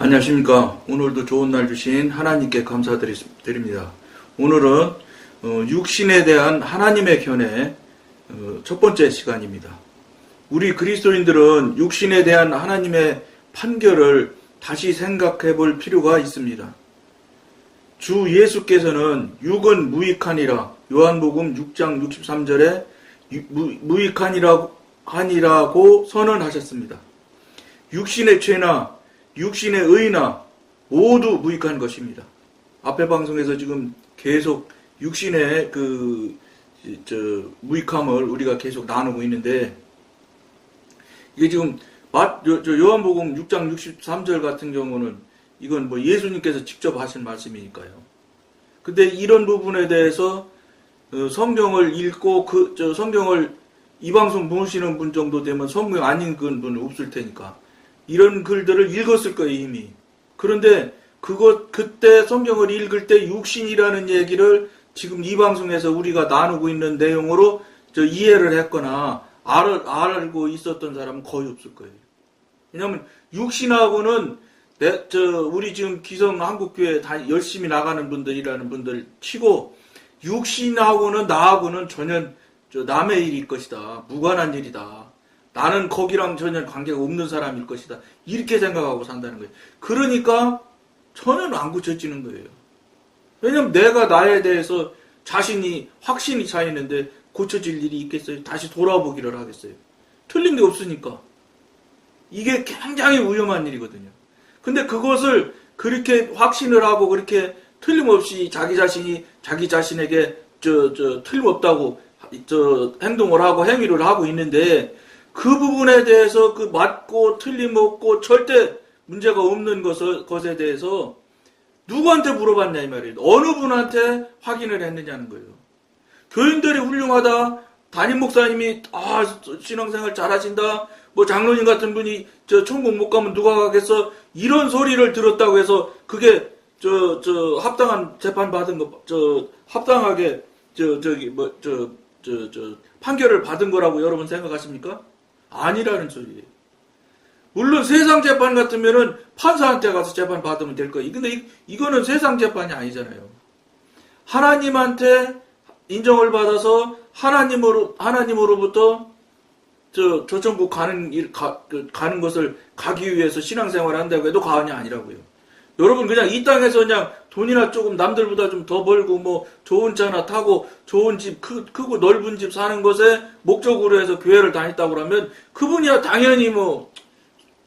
안녕하십니까. 오늘도 좋은 날 주신 하나님께 감사드립니다. 오늘은 육신에 대한 하나님의 견해 첫 번째 시간입니다. 우리 그리스도인들은 육신에 대한 하나님의 판결을 다시 생각해 볼 필요가 있습니다. 주 예수께서는 육은 무익하니라, 요한복음 6장 63절에 무익하니라고 선언하셨습니다. 육신의 죄나 육신의 의나 모두 무익한 것입니다. 앞에 방송에서 지금 계속 육신의 무익함을 우리가 계속 나누고 있는데, 이게 지금 요한복음 6장 63절 같은 경우는 이건 뭐 예수님께서 직접 하신 말씀이니까요. 근데 이런 부분에 대해서 성경을 읽고 성경을 이 방송 보시는 분 정도 되면 성경 안 읽은 분은 없을 테니까 이런 글들을 읽었을 거예요, 이미. 그런데 그때 성경을 읽을 때 육신이라는 얘기를 지금 이 방송에서 우리가 나누고 있는 내용으로 이해를 했거나 알고 있었던 사람은 거의 없을 거예요. 왜냐하면 육신하고는 우리 지금 기성 한국교회 다 열심히 나가는 분들이라는 분들 치고 육신하고는 나하고는 전혀 남의 일일 것이다. 무관한 일이다. 나는 거기랑 전혀 관계가 없는 사람일 것이다. 이렇게 생각하고 산다는 거예요. 그러니까 전혀 안 고쳐지는 거예요. 왜냐면 내가 나에 대해서 확신이 차 있는데 고쳐질 일이 있겠어요? 다시 돌아보기를 하겠어요? 틀린 게 없으니까. 이게 굉장히 위험한 일이거든요. 근데 그것을 그렇게 확신을 하고 그렇게 틀림없이 자기 자신에게 틀림없다고 행동을 하고 행위를 하고 있는데, 그 부분에 대해서 맞고 틀림없고 절대 문제가 없는 것에 대해서 누구한테 물어봤냐 이 말이에요. 어느 분한테 확인을 했느냐는 거예요. 교인들이 훌륭하다, 담임 목사님이 신앙생활 잘하신다, 뭐 장로님 같은 분이 천국 못 가면 누가 가겠어, 이런 소리를 들었다고 해서 그게 합당한 재판 받은 거, 합당하게 판결을 받은 거라고 여러분 생각하십니까? 아니라는 소리예요. 물론 세상 재판 같으면은 판사한테 가서 재판 받으면 될 거예요. 근데 이거는 세상 재판이 아니잖아요. 하나님한테 인정을 받아서 하나님으로부터 저 천국 가는 것을 가기 위해서 신앙생활을 한다고 해도 과언이 아니라고요. 여러분 그냥 이 땅에서 그냥 돈이나 조금 남들보다 좀 더 벌고 뭐 좋은 차나 타고 좋은 집 크고 넓은 집 사는 것에 목적으로 해서 교회를 다녔다고 하면 그분이야 당연히 뭐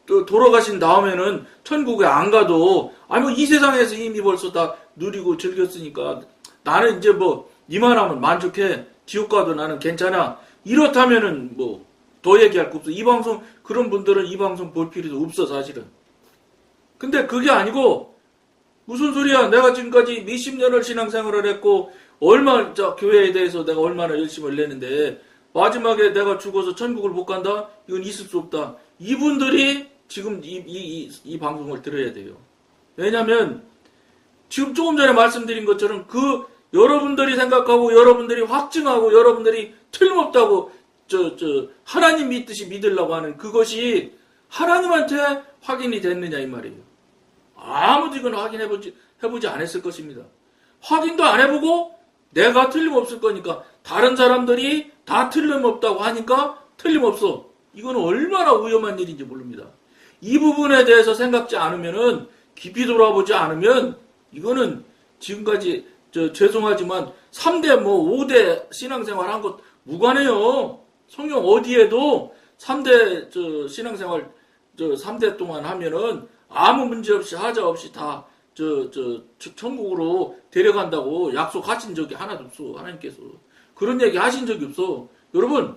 돌아가신 다음에는 천국에 안 가도 이 세상에서 이미 벌써 다 누리고 즐겼으니까 나는 이제 뭐 이만하면 만족해, 지옥 가도 나는 괜찮아, 이렇다면은 뭐 더 얘기할 거 없어. 이 방송 그런 분들은 이 방송 볼 필요도 없어 사실은. 근데 그게 아니고 무슨 소리야, 내가 지금까지 몇십 년을 신앙생활을 했고 교회에 대해서 내가 얼마나 열심을 냈는데 마지막에 내가 죽어서 천국을 못 간다? 이건 있을 수 없다. 이분들이 지금 이 방송을 들어야 돼요. 왜냐면 지금 조금 전에 말씀드린 것처럼 여러분들이 생각하고 여러분들이 확증하고 여러분들이 틀림없다고 하나님 믿듯이 믿으려고 하는 그것이 하나님한테 확인이 됐느냐 이 말이에요. 아무도 이건 해보지 않았을 것입니다. 확인도 안 해보고 내가 틀림없을 거니까 다른 사람들이 다 틀림없다고 하니까 틀림없어. 이건 얼마나 위험한 일인지 모릅니다. 이 부분에 대해서 생각지 않으면은, 깊이 돌아보지 않으면 이거는 지금까지 죄송하지만 3대 5대 신앙생활 한 것 무관해요. 성경 어디에도 3대 신앙생활 3대 동안 하면은 아무 문제 없이 하자 없이 다 천국으로 데려간다고 약속하신 적이 하나도 없어. 하나님께서 그런 얘기 하신 적이 없어. 여러분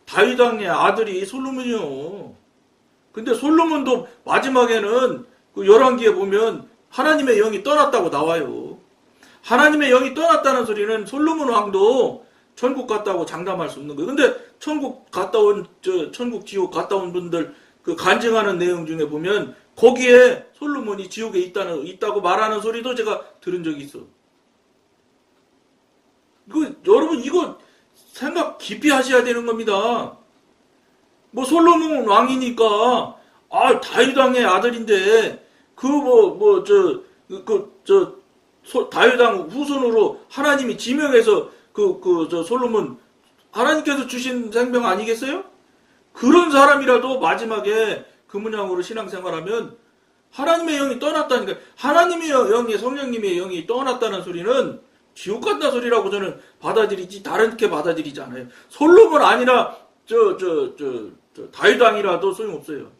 다윗 왕의 아들이 솔로몬이요. 근데 솔로몬도 마지막에는 열왕기에 보면 하나님의 영이 떠났다고 나와요. 하나님의 영이 떠났다는 소리는 솔로몬 왕도 천국 갔다고 장담할 수 없는 거예요. 근데 천국 지옥 갔다 온 분들 간증하는 내용 중에 보면 거기에 솔로몬이 지옥에 있다고 말하는 소리도 제가 들은 적이 있어. 여러분 이거 생각 깊이 하셔야 되는 겁니다. 뭐 솔로몬 왕이니까 다윗 왕의 아들인데 다윗 왕 후손으로 하나님이 지명해서 솔로몬 하나님께서 주신 생명 아니겠어요? 그런 사람이라도 마지막에 그 문양으로 신앙생활하면 하나님의 영이 떠났다니까. 하나님의 영이, 성령님의 영이 떠났다는 소리는 지옥 간다 소리라고 저는 받아들이지 다르게 받아들이지 않아요. 솔로몬 아니라 다윗 왕이라도 소용없어요.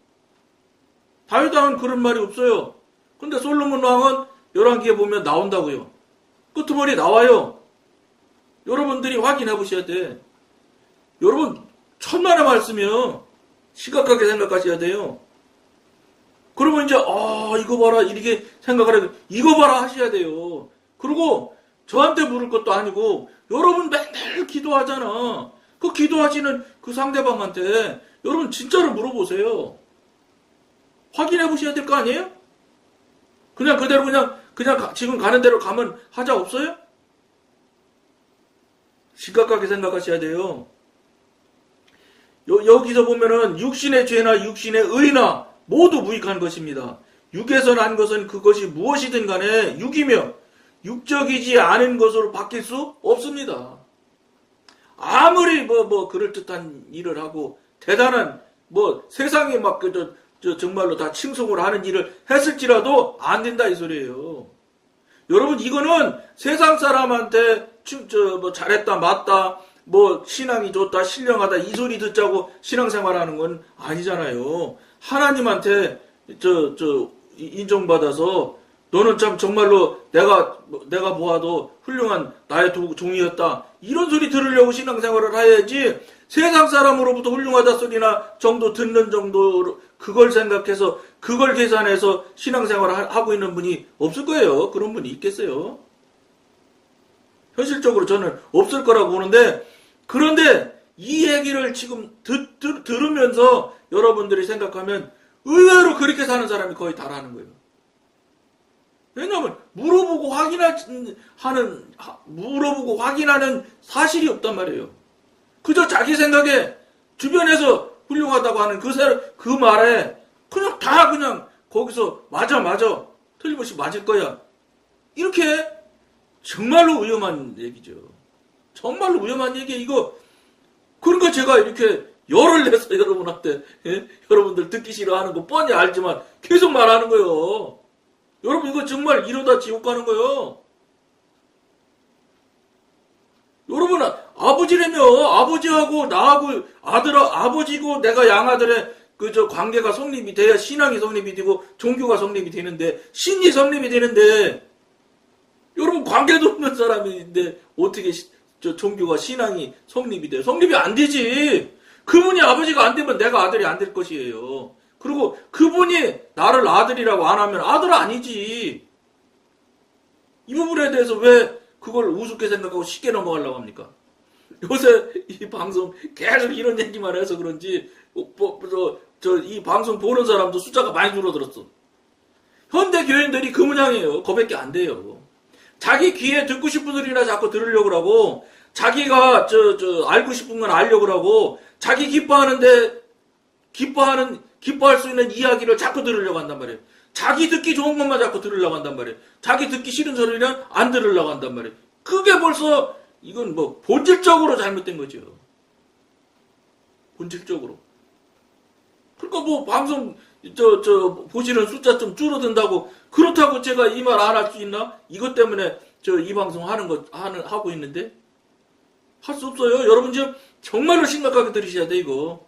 다윗 왕은 그런 말이 없어요. 근데 솔로몬 왕은 열왕기에 보면 나온다고요. 끄트머리 나와요. 여러분들이 확인해 보셔야 돼. 여러분 천만의 말씀이요. 심각하게 생각하셔야 돼요. 그러면 이제 이거 봐라 이렇게 생각을 해도 이거 봐라 하셔야 돼요. 그리고 저한테 물을 것도 아니고 여러분 맨날 기도하잖아. 그 기도하시는 그 상대방한테 여러분 진짜로 물어보세요. 확인해 보셔야 될 거 아니에요? 그냥 그대로 그냥 지금 가는 대로 가면 하자 없어요? 심각하게 생각하셔야 돼요. 여기서 보면은 육신의 죄나 육신의 의나 모두 무익한 것입니다. 육에서 난 것은 그것이 무엇이든 간에 육이며 육적이지 않은 것으로 바뀔 수 없습니다. 아무리 그럴듯한 일을 하고 대단한 세상에 정말로 다 칭송을 하는 일을 했을지라도 안 된다 이 소리예요. 여러분 이거는 세상 사람한테 잘했다 맞다 신앙이 좋다 신령하다 이 소리 듣자고 신앙생활하는 건 아니잖아요. 하나님한테 인정받아서 너는 참 정말로 내가 보아도 훌륭한 나의 종이었다 이런 소리 들으려고 신앙생활을 해야지 세상 사람으로부터 훌륭하다 소리나 정도 듣는 정도로 그걸 생각해서 그걸 계산해서 신앙생활을 하고 있는 분이 없을 거예요. 그런 분이 있겠어요? 현실적으로 저는 없을 거라고 보는데 그런데 이 얘기를 지금 들으면서 여러분들이 생각하면 의외로 그렇게 사는 사람이 거의 다라는 거예요. 왜냐하면 물어보고 확인하는 사실이 없단 말이에요. 그저 자기 생각에 주변에서 훌륭하다고 하는 그 말에 그냥 거기서 맞아 틀림없이 맞을 거야. 이렇게 정말로 위험한 얘기죠. 정말로 위험한 얘기 이거. 그러니까 제가 이렇게 열을 내서 여러분한테 여러분들 듣기 싫어하는 거 뻔히 알지만 계속 말하는 거예요. 여러분 이거 정말 이러다 지옥 가는 거예요. 여러분 아버지라며 아버지하고 나하고 아버지고 내가 양아들의 관계가 성립이 돼야 신앙이 성립이 되고 종교가 성립이 되는데 신이 성립이 되는데 여러분 관계도 없는 사람인데 어떻게 종교가 신앙이 성립이 돼요? 성립이 안 되지. 그분이 아버지가 안 되면 내가 아들이 안 될 것이에요. 그리고 그분이 나를 아들이라고 안 하면 아들 아니지. 이 부분에 대해서 왜 그걸 우습게 생각하고 쉽게 넘어가려고 합니까? 요새 이 방송 계속 이런 얘기만 해서 그런지 이 방송 보는 사람도 숫자가 많이 줄어들었어. 현대 교인들이 그 모양이에요. 그거밖에 안 돼요. 자기 귀에 듣고 싶은 소리나 자꾸 들으려고 하고 자기가 알고 싶은 건 알려고 하고 자기 기뻐할 수 있는 이야기를 자꾸 들으려고 한단 말이에요. 자기 듣기 좋은 것만 자꾸 들으려고 한단 말이에요. 자기 듣기 싫은 소리는 안 들으려고 한단 말이에요. 그게 벌써 이건 본질적으로 잘못된 거죠. 본질적으로. 그러니까 방송 보시는 숫자 좀 줄어든다고 그렇다고 제가 이 말 안 할 수 있나? 이것 때문에 이 방송 하고 있는데 할 수 없어요. 여러분 지금 정말로 심각하게 들으셔야 돼 이거.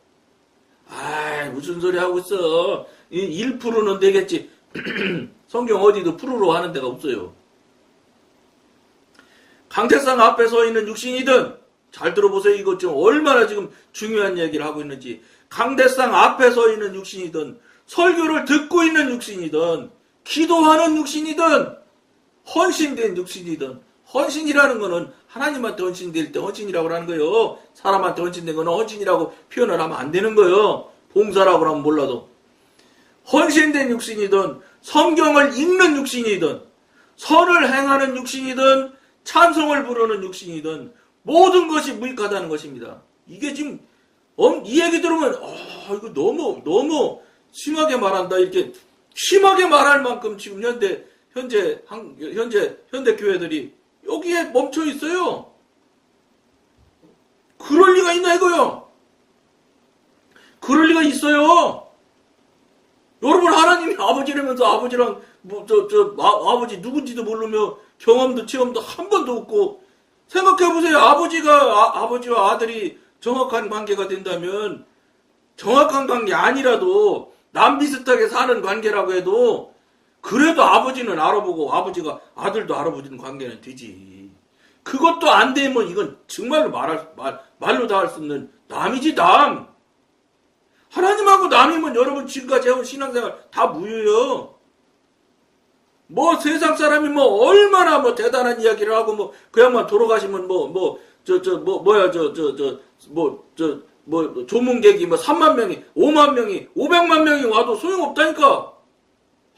무슨 소리 하고 있어. 1%는 되겠지. 성경 어디도 프로로 하는 데가 없어요. 강태상 앞에 서 있는 육신이든 잘 들어보세요. 이거 지금 얼마나 지금 중요한 얘기를 하고 있는지. 강대상 앞에 서 있는 육신이든 설교를 듣고 있는 육신이든 기도하는 육신이든 헌신된 육신이든 헌신이라는 거는 하나님한테 헌신될 때 헌신이라고 하는 거예요. 사람한테 헌신된 거는 헌신이라고 표현을 하면 안 되는 거예요. 봉사라고 하면 몰라도. 헌신된 육신이든 성경을 읽는 육신이든 선을 행하는 육신이든 찬송을 부르는 육신이든 모든 것이 무익하다는 것입니다. 이게 지금 이 얘기 들으면 이거 너무 심하게 말한다. 이렇게 심하게 말할 만큼 지금 현재 교회들이 여기에 멈춰 있어요. 그럴 리가 있나 이거요? 그럴 리가 있어요. 여러분, 하나님이 아버지라면서 아버지랑 아버지 누군지도 모르며 경험도 체험도 한 번도 없고, 생각해보세요. 아버지와 아들이 정확한 관계가 된다면, 정확한 관계 아니라도 남 비슷하게 사는 관계라고 해도 그래도 아버지는 알아보고 아버지가 아들도 알아보는 관계는 되지. 그것도 안 되면 이건 정말로 말로 다 할 수 없는 남이지, 남. 하나님하고 남이면 여러분 지금까지 해온 신앙생활 다 무효예요. 뭐 세상 사람이 뭐 얼마나 뭐 대단한 이야기를 하고 그 양반 돌아가시면 조문객이 3만 명이 5만 명이 500만 명이 와도 소용없다니까.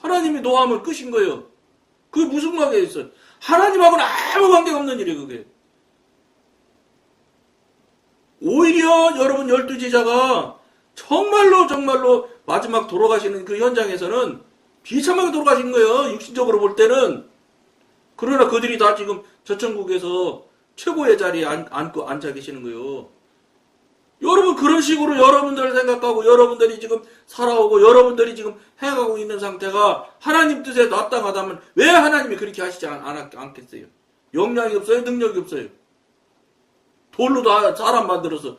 하나님이 노하면 끝인 거예요. 그게 무슨 관계가 있어요? 하나님하고는 아무 관계가 없는 일이에요, 그게. 오히려 여러분 12제자가 정말로 마지막 돌아가시는 그 현장에서는 비참하게 돌아가신 거예요. 육신적으로 볼 때는. 그러나 그들이 다 지금 저 천국에서 최고의 자리에 앉아 계시는 거예요. 여러분, 그런 식으로 여러분들을 생각하고 여러분들이 지금 살아오고 여러분들이 지금 행하고 있는 상태가 하나님 뜻에 마땅하다면 왜 하나님이 그렇게 하시지 않겠어요? 역량이 없어요? 능력이 없어요? 돌로 다 사람 만들어서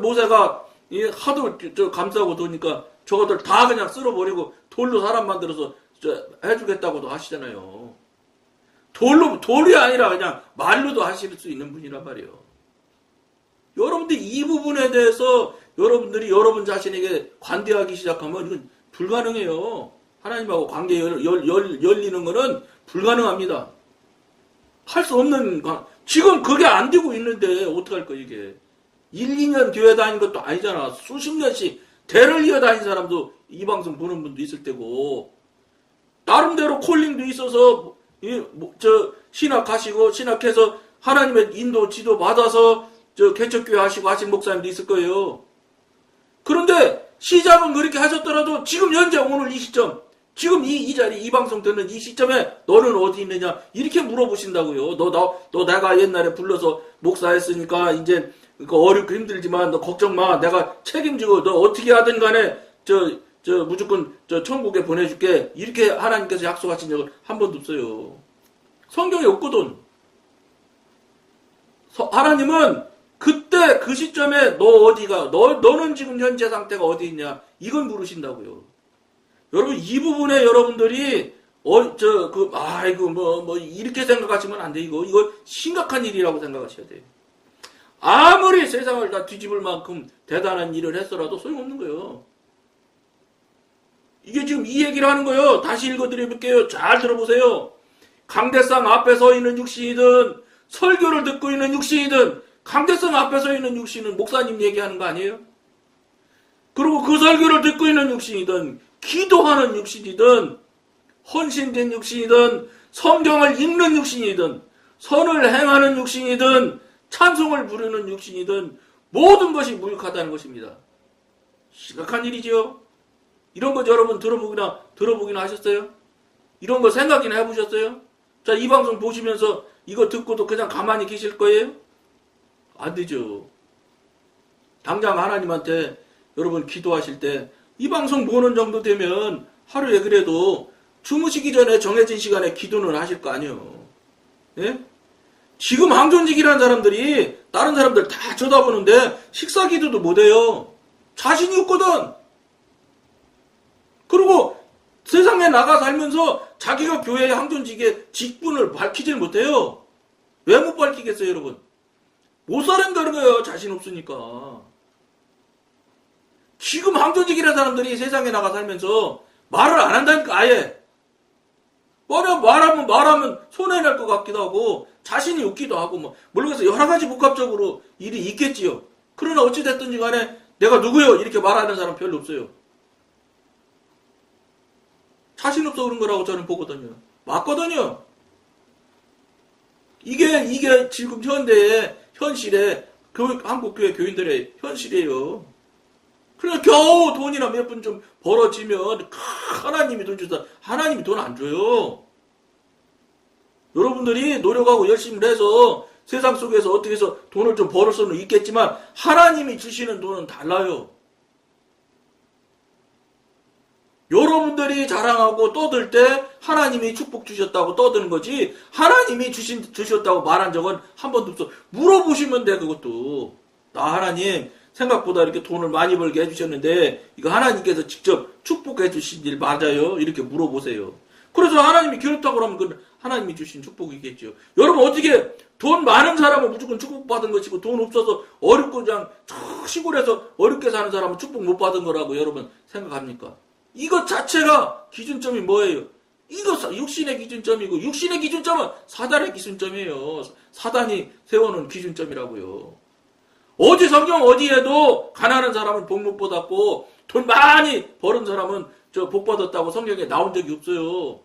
모세가 하도 감싸고 도니까 저것들 다 그냥 쓸어버리고 돌로 사람 만들어서 해주겠다고도 하시잖아요. 돌이 아니라 그냥 말로도 하실 수 있는 분이란 말이에요. 여러분들 이 부분에 대해서 여러분들이 여러분 자신에게 관대하기 시작하면 이건 불가능해요. 하나님하고 관계 열리는 거는 불가능합니다. 할 수 없는 지금 그게 안 되고 있는데 어떡할 거야 이게. 1, 2년 교회 다닌 것도 아니잖아. 수십 년씩 대를 이어 다닌 사람도 이 방송 보는 분도 있을 테고, 나름대로 콜링도 있어서 신학하시고 신학해서 하나님의 인도 지도 받아서 개척교회 하시고 하신 목사님도 있을 거예요. 그런데 시작은 그렇게 하셨더라도 지금 현재 오늘 이 시점, 지금 이 자리, 이 방송 듣는 이 시점에 너는 어디 있느냐 이렇게 물어보신다고요. 너 내가 옛날에 불러서 목사했으니까 이제 어렵고 힘들지만 너 걱정 마. 내가 책임지고 너 어떻게 하든 간에 무조건 천국에 보내줄게. 이렇게 하나님께서 약속하신 적은 한 번도 없어요. 성경에 없거든. 하나님은 그때 그 시점에 너 어디가, 너는 지금 현재 상태가 어디 있냐 이걸 물으신다고요. 여러분 이 부분에 여러분들이 이렇게 생각하시면 안 돼. 이거 심각한 일이라고 생각하셔야 돼요. 아무리 세상을 다 뒤집을 만큼 대단한 일을 했어라도 소용없는 거예요. 이게 지금 이 얘기를 하는 거예요. 다시 읽어드려볼게요. 잘 들어보세요. 강대상 앞에 서 있는 육신이든 설교를 듣고 있는 육신이든, 강대상 앞에 서 있는 육신은 목사님 얘기하는 거 아니에요? 그리고 그 설교를 듣고 있는 육신이든 기도하는 육신이든 헌신된 육신이든 성경을 읽는 육신이든 선을 행하는 육신이든 찬송을 부르는 육신이든 모든 것이 무익하다는 것입니다. 심각한 일이죠. 이런 거 여러분 들어보기나 하셨어요? 이런 거 생각이나 해보셨어요? 자, 이 방송 보시면서 이거 듣고도 그냥 가만히 계실 거예요? 안 되죠. 당장 하나님한테 여러분 기도하실 때 이 방송 보는 정도 되면 하루에 그래도 주무시기 전에 정해진 시간에 기도는 하실 거 아니에요. 예? 지금 항존직이라는 사람들이 다른 사람들 다 쳐다보는데 식사 기도도 못해요. 자신이 없거든. 그리고 세상에 나가 살면서 자기가 교회의 항존직의 직분을 밝히질 못해요. 왜 못 밝히겠어요, 여러분? 못 사는다는 거예요. 자신 없으니까. 지금 항존직이라는 사람들이 세상에 나가 살면서 말을 안 한다니까, 아예. 말하면 손해날 것 같기도 하고, 자신이 없기도 하고, 모르겠어요. 여러 가지 복합적으로 일이 있겠지요. 그러나 어찌됐든지 간에 내가 누구요? 이렇게 말하는 사람 별로 없어요. 자신 없어 그런 거라고 저는 보거든요. 맞거든요. 이게 지금 현실의 한국교회 교인들의 현실이에요. 그러니까 겨우 돈이나 몇 푼 좀 벌어지면 하나님이 돈 주다. 하나님이 돈 안 줘요. 여러분들이 노력하고 열심히 해서 세상 속에서 어떻게 해서 돈을 좀 벌을 수는 있겠지만 하나님이 주시는 돈은 달라요. 여러분들이 자랑하고 떠들 때 하나님이 축복 주셨다고 떠드는 거지 하나님이 주셨다고 말한 적은 한 번도 없어. 물어보시면 돼. 그것도 나 하나님 생각보다 이렇게 돈을 많이 벌게 해주셨는데 이거 하나님께서 직접 축복해 주신 일 맞아요? 이렇게 물어보세요. 그래서 하나님이 그렇다고 하면 그건 하나님이 주신 축복이겠죠. 여러분 어떻게 돈 많은 사람은 무조건 축복받은 것이고 돈 없어서 어렵고 그냥 시골에서 어렵게 사는 사람은 축복 못 받은 거라고 여러분 생각합니까? 이것 자체가 기준점이 뭐예요? 이거 육신의 기준점이고 육신의 기준점은 사단의 기준점이에요. 사단이 세워놓은 기준점이라고요. 어디 성경 어디에도 가난한 사람은 복 못 받았고 돈 많이 벌은 사람은 복 받았다고 성경에 나온 적이 없어요.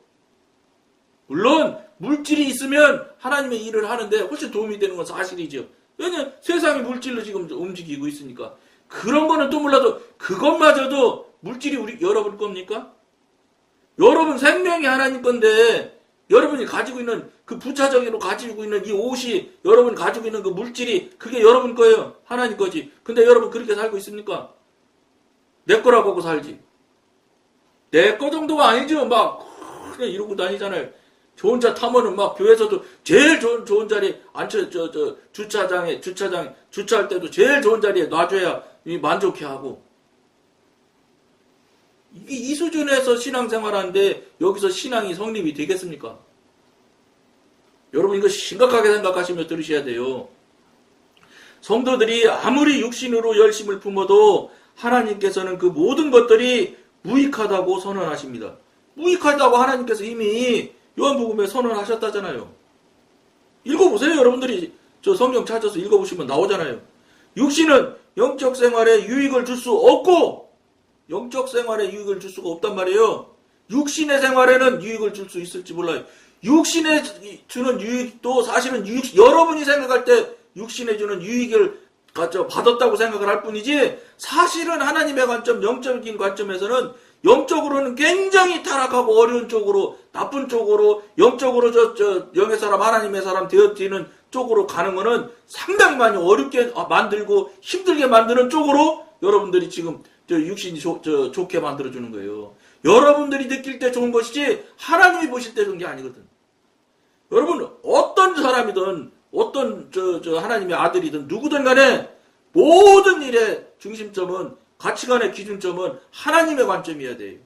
물론 물질이 있으면 하나님의 일을 하는데 훨씬 도움이 되는 건 사실이죠. 왜냐면 세상이 물질로 지금 움직이고 있으니까. 그런 거는 또 몰라도 그것마저도 물질이 여러분 겁니까? 여러분 생명이 하나님 건데 여러분이 가지고 있는 그 부차적으로 가지고 있는 이 옷이 여러분이 가지고 있는 그 물질이 그게 여러분 거예요. 하나님 거지. 근데 여러분 그렇게 살고 있습니까? 내 거라고 하고 살지. 내 거 정도가 아니죠. 막 그냥 이러고 다니잖아요. 좋은 차 타면은 막 교회에서도 제일 좋은 자리에 앉혀 주차할 때도 제일 좋은 자리에 놔줘야 만족해 하고. 이 수준에서 신앙생활하는데 여기서 신앙이 성립이 되겠습니까? 여러분 이거 심각하게 생각하시며 들으셔야 돼요. 성도들이 아무리 육신으로 열심을 품어도 하나님께서는 그 모든 것들이 무익하다고 선언하십니다. 무익하다고 하나님께서 이미 요한복음에 선언하셨다잖아요. 읽어보세요. 여러분들이 저 성경 찾아서 읽어보시면 나오잖아요. 육신은 영적 생활에 유익을 줄 수 없고 영적 생활에 유익을 줄 수가 없단 말이에요. 육신의 생활에는 유익을 줄 수 있을지 몰라요. 육신에 주는 유익도 사실은 여러분이 생각할 때 육신에 주는 유익을 받았다고 생각을 할 뿐이지 사실은 하나님의 관점, 영적인 관점에서는 영적으로는 굉장히 타락하고 어려운 쪽으로 나쁜 쪽으로 영적으로 영의 사람 하나님의 사람 되어지는 쪽으로 가는 거는 상당히 많이 어렵게 만들고 힘들게 만드는 쪽으로 여러분들이 지금 육신이 좋게 만들어주는 거예요. 여러분들이 느낄 때 좋은 것이지 하나님이 보실 때 좋은 게 아니거든. 여러분 어떤 사람이든 어떤 하나님의 아들이든 누구든 간에 모든 일의 중심점은 가치관의 기준점은 하나님의 관점이어야 돼요.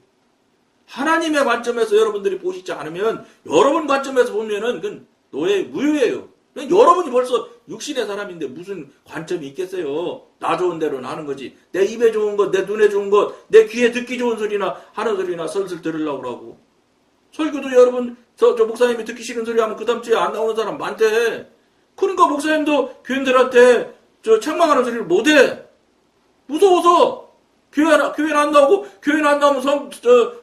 하나님의 관점에서 여러분들이 보시지 않으면 여러분 관점에서 보면은 그건 무효예요. 여러분이 벌써 육신의 사람인데 무슨 관점이 있겠어요. 나 좋은 대로 나는 거지. 내 입에 좋은 것, 내 눈에 좋은 것, 내 귀에 듣기 좋은 소리나 하는 소리나 슬슬 들으려고 그러고. 설교도 여러분 저 목사님이 듣기 싫은 소리 하면 그 다음 주에 안 나오는 사람 많대. 그러니까 목사님도 교인들한테 책망하는 소리를 못해. 무서워서 교회는 안 나오고 교회는 안 나오면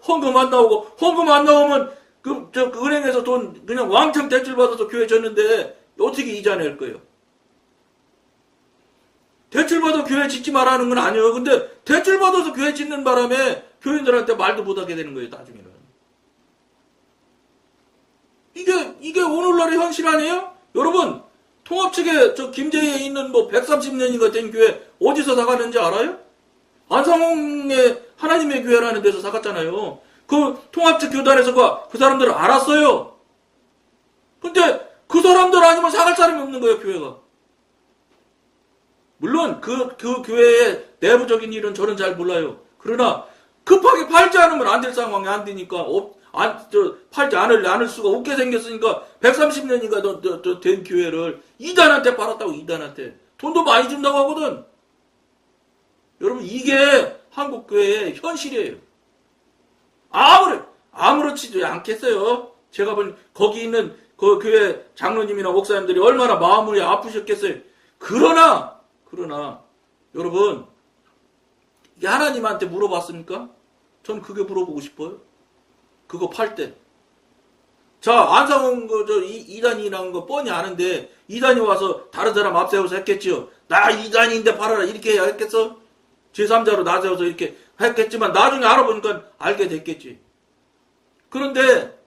헌금 안 나오고 헌금 안 나오면 그 은행에서 돈 그냥 왕창 대출 받아서 교회 줬는데 어떻게 이자 낼 거예요? 대출 받아 교회 짓지 말라는 건 아니에요. 근데 대출 받아서 교회 짓는 바람에 교인들한테 말도 못하게 되는 거예요. 나중에는. 이게 오늘날의 현실 아니에요? 여러분 통합 측에 김제에 있는 130년인가 된 교회 어디서 사갔는지 알아요? 안상홍의 하나님의 교회라는 데서 사갔잖아요. 그 통합 측 교단에서 그 사람들을 알았어요. 근데 그 사람들 아니면 사갈 사람이 없는 거예요, 교회가. 물론 그 교회의 내부적인 일은 저는 잘 몰라요. 그러나 급하게 팔지 않으면 안 될 상황이 안 되니까 팔지 않을 수가 없게 생겼으니까 130년인가 된 교회를 이단한테 팔았다고. 이단한테 돈도 많이 준다고 하거든. 여러분 이게 한국 교회의 현실이에요. 아무렇지도 않겠어요. 제가 본 거기 있는 그 교회 장로님이나 목사님들이 얼마나 마음이 아프셨겠어요. 그러나 여러분 이게 하나님한테 물어봤습니까? 전 그게 물어보고 싶어요. 그거 팔 때. 자, 안상홍 이단이라는 거 뻔히 아는데 이단이 와서 다른 사람 앞세워서 했겠지요. 나 이단인데 팔아라 이렇게 해야 했겠어? 제3자로 나서서 이렇게 했겠지만 나중에 알아보니까 알게 됐겠지. 그런데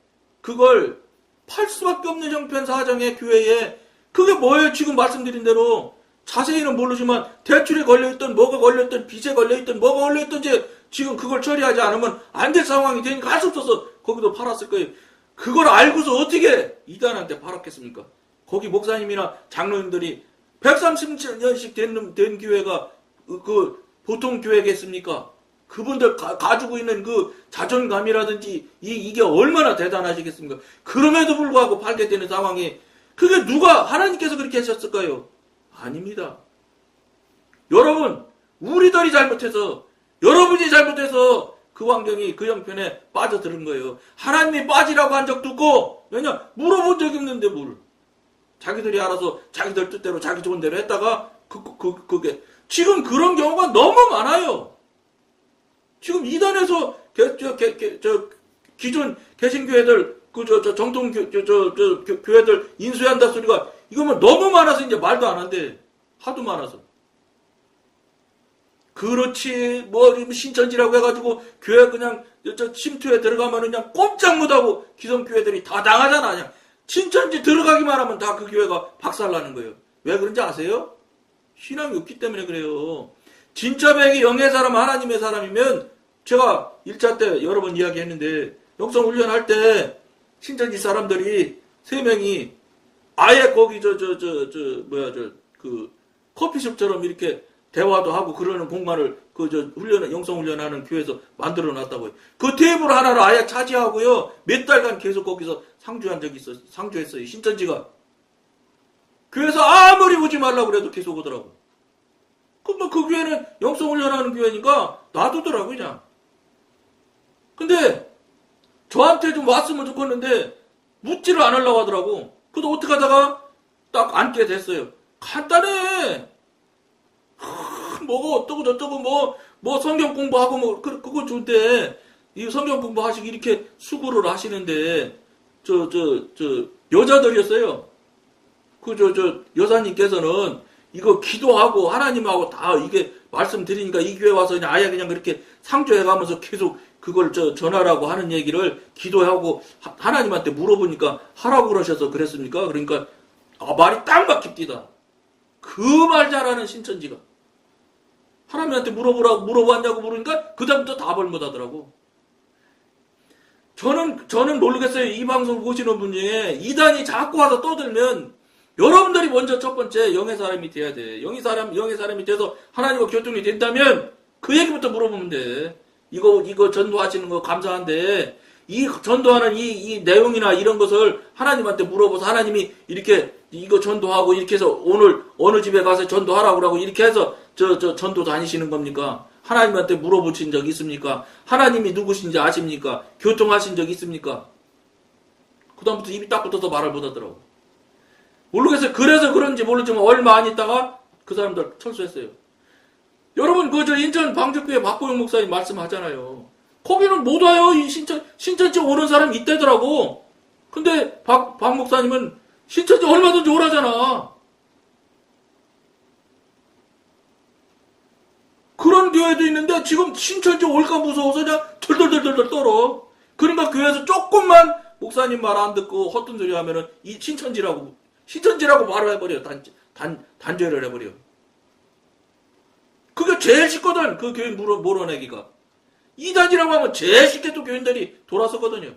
그걸 팔 수밖에 없는 형편 사정의 교회에 그게 뭐예요? 지금 말씀드린 대로 자세히는 모르지만 대출에 걸려있던 뭐가 걸려있던 빚에 걸려있던 뭐가 걸려있던지 지금 그걸 처리하지 않으면 안 될 상황이 되니까 할 수 없어서 거기도 팔았을 거예요. 그걸 알고서 어떻게 이단한테 팔았겠습니까? 거기 목사님이나 장로님들이 130년씩 된 교회가 그 보통 교회겠습니까? 그분들 가지고 있는 그 자존감이라든지 이게 얼마나 대단하시겠습니까? 그럼에도 불구하고 팔게 되는 상황이 그게 누가 하나님께서 그렇게 하셨을까요? 아닙니다. 여러분 우리들이 잘못해서 여러분이 잘못해서 그 환경이 그 형편에 빠져드는 거예요. 하나님이 빠지라고 한 적도 없고 왜냐 물어본 적이 없는데 뭘 자기들이 알아서 자기들 뜻대로 자기 좋은 대로 했다가 그게 지금 그런 경우가 너무 많아요. 지금 이단에서 기존 개신교회들 정통 교회들 인수한다 소리가 이거면 너무 많아서 이제 말도 안 한대. 하도 많아서. 그렇지 뭐 신천지라고 해가지고 교회 그냥 침투에 들어가면 그냥 꼼짝 못하고 기성 교회들이 다 당하잖아. 그냥 신천지 들어가기만 하면 다 그 교회가 박살나는 거예요. 왜 그런지 아세요? 신앙이 없기 때문에 그래요. 진짜 백이 영의 사람 하나님의 사람이면 제가 1차 때 여러 번 이야기했는데 영성 훈련할 때 신천지 사람들이 3명이 아예 거기 커피숍처럼 이렇게 대화도 하고 그러는 공간을 영성 훈련하는 교회에서 만들어 놨다고요. 그 테이블 하나를 아예 차지하고요. 몇 달간 계속 거기서 상주했어요. 신천지가. 교회에서 아무리 오지 말라고 그래도 계속 오더라고. 그럼 그 교회는 영성 훈련하는 교회니까 놔두더라고 그냥. 근데 저한테 좀 왔으면 좋겠는데 묻지를 않으려고 하더라고. 그래도 어떻게 하다가 딱 앉게 됐어요. 간단해. 뭐가 어쩌고 저쩌고 뭐 성경 공부하고 그거 좋대. 이 성경 공부하시고 이렇게 수고를 하시는데 여자들이었어요. 여사님께서는 이거 기도하고 하나님하고 다 이게 말씀드리니까 이 교회 와서 그냥 아예 그냥 그렇게 상조해가면서 계속 그걸 전하라고 하는 얘기를 기도하고 하나님한테 물어보니까 하라고 그러셔서 그랬습니까? 그러니까 말이 딱 막힙디다. 그 말 잘하는 신천지가 하나님한테 물어봤냐고 물으니까 그다음부터 답을 못하더라고. 저는 모르겠어요. 이 방송을 보시는 분 중에 이단이 자꾸 와서 떠들면 여러분들이 먼저 첫 번째 영의 사람이 돼야 돼. 영의 사람이 돼서 하나님과 교통이 된다면 그 얘기부터 물어보면 돼. 이거 전도하시는 거 감사한데 이 전도하는 이 내용이나 이런 것을 하나님한테 물어봐서 하나님이 이렇게 이거 전도하고 이렇게 해서 오늘 어느 집에 가서 전도하라고 그러고 이렇게 해서 전도 다니시는 겁니까? 하나님한테 물어보신 적 있습니까? 하나님이 누구신지 아십니까? 교통하신 적 있습니까? 그다음부터 입이 딱 붙어서 말을 못하더라고. 모르겠어요. 그래서 그런지 모르지만 얼마 안 있다가 그 사람들 철수했어요. 여러분 인천 방주교회 박보영 목사님 말씀하잖아요. 거기는 못 와요. 이 신천지 오는 사람이 있대더라고. 근데 박 목사님은 신천지 얼마든지 오라잖아. 그런 교회도 있는데 지금 신천지 올까 무서워서 그냥 덜덜덜덜 떨어. 그러니까 교회에서 조금만 목사님 말 안 듣고 헛된 소리 하면은 이 신천지라고 말을 해버려. 단죄를 해버려. 그게 제일 쉽거든. 그 교인 몰아내기가. 이단이라고 하면 제일 쉽게 또 교인들이 돌아서거든요.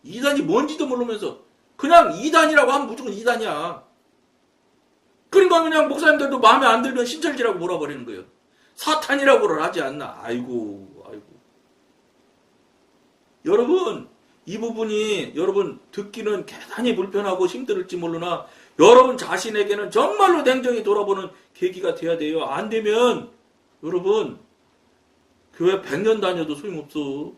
이단이 뭔지도 모르면서 그냥 이단이라고 하면 무조건 이단이야. 그러니까 그냥 목사님들도 마음에 안 들면 신천지라고 몰아버리는 거예요. 사탄이라고를 하지 않나. 아이고. 여러분 이 부분이 여러분 듣기는 대단히 불편하고 힘들을지 모르나 여러분 자신에게는 정말로 냉정히 돌아보는 계기가 돼야 돼요. 안 되면 여러분 교회 100년 다녀도 소용없어.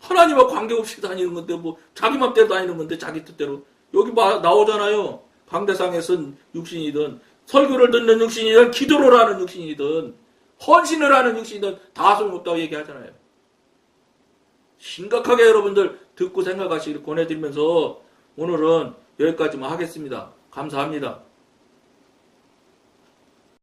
하나님과 관계없이 다니는 건데 뭐 자기 맘대로 다니는 건데 자기 뜻대로. 여기 나오잖아요. 방대상에 쓴 육신이든 설교를 듣는 육신이든 기도를 하는 육신이든 헌신을 하는 육신이든 다 소용없다고 얘기하잖아요. 심각하게 여러분들 듣고 생각하시길 권해드리면서 오늘은 여기까지만 하겠습니다. 감사합니다.